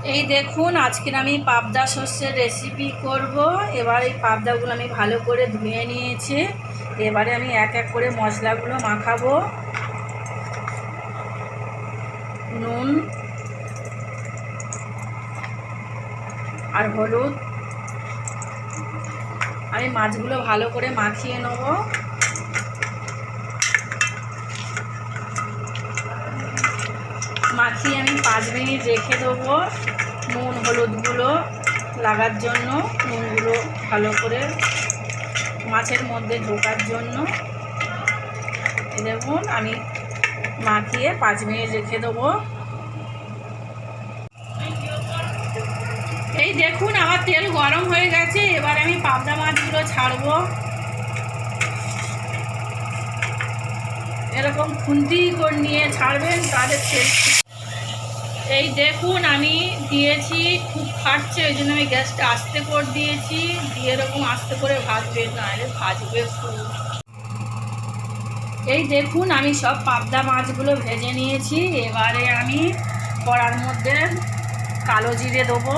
এই দেখুন আজকে আমি পাবদা সর্ষের রেসিপি করব। এবার এই পাবদাগুলো আমি ভালো করে ধুয়ে নিয়েছি। এবারে আমি এক এক করে মশলাগুলো মাখাবো। নুন আর হলুদ। আমি মাছগুলো ভালো করে মাখিয়ে নেব। মাখিয়ে আমি 5 মিনিট রেখে দেবো নুন হলুদগুলো লাগার জন্য, নুনগুলো ভালো করে মাছের মধ্যে ঢোকার জন্য। দেখুন আমি মাখিয়ে 5 মিনিট রেখে দেবো। এই দেখুন আমার তেল গরম হয়ে গেছে। এবার আমি পাবদা মাছগুলো ছাড়বো। এরকম খুন্তি করে নিয়ে ছাড়বেন, তাদের তেল। এই দেখুন আমি দিয়েছি, খুব ফাটছে, ওই জন্য আমি গ্যাসটা আস্তে করে দিয়েছি। দিয়ে এরকম আস্তে করে ভাজবে, নাহলে ভাজবে খুব। এই দেখুন আমি সব পাবদা মাছগুলো ভেজে নিয়েছি। এবারে আমি কড়ার মধ্যে কালো জিরে দেবো।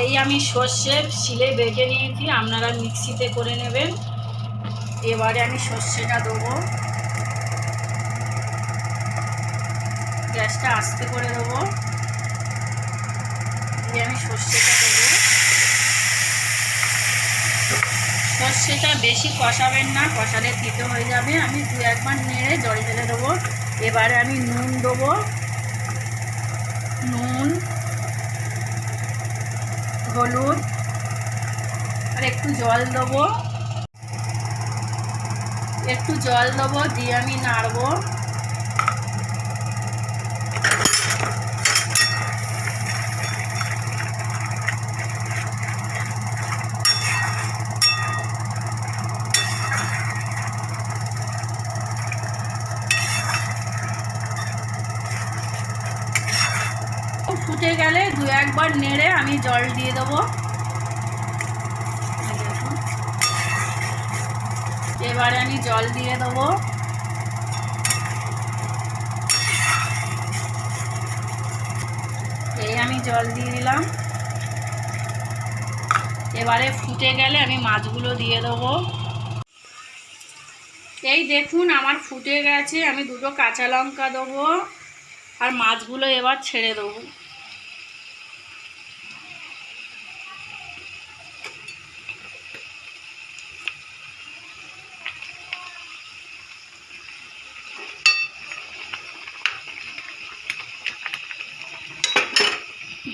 এই আমি সর্ষে শিলে বেটে নিয়েছি, আপনারা মিক্সিতে করে নেবেন। এবারে আমি সর্ষেটা দেবো, গ্যাসটা আস্তে করে দেবো। দিয়ে আমি সর্ষেটা দেবো। সর্ষেটা বেশি কষাবেন না, কষালে তিতো হয়ে যাবে। আমি 2-1 বার নেড়ে জল ঢেলে দেবো। এবারে আমি নুন দেবো, নুন হলুদ আর একটু জল দেবো। দিয়ে আমি নাড়বো। ফুটে গেলে 2-1 বার নেড়ে আমি জল দিয়ে দেবো। এবারে আমি জল দিয়ে দেবো। এই আমি জল দিয়ে দিলাম। এবারে ফুটে গেলে আমি মাছগুলো দিয়ে দেবো। এই দেখুন আমার ফুটে গেছে। আমি 2টো কাঁচা লঙ্কা দেবো আর মাছগুলো এবার ছেড়ে দেবো।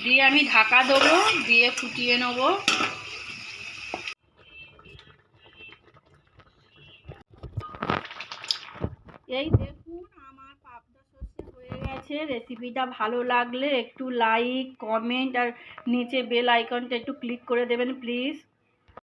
দিয়ে আমি ঢাকা দেবো, দিয়ে ফুটিয়ে নেব। এই দেখুন আমার পাবদা সর্ষে হয়ে গেছে। রেসিপিটা ভালো লাগলে একটু লাইক কমেন্ট আর নিচে বেল আইকনটা একটু ক্লিক করে দেবেন প্লিজ।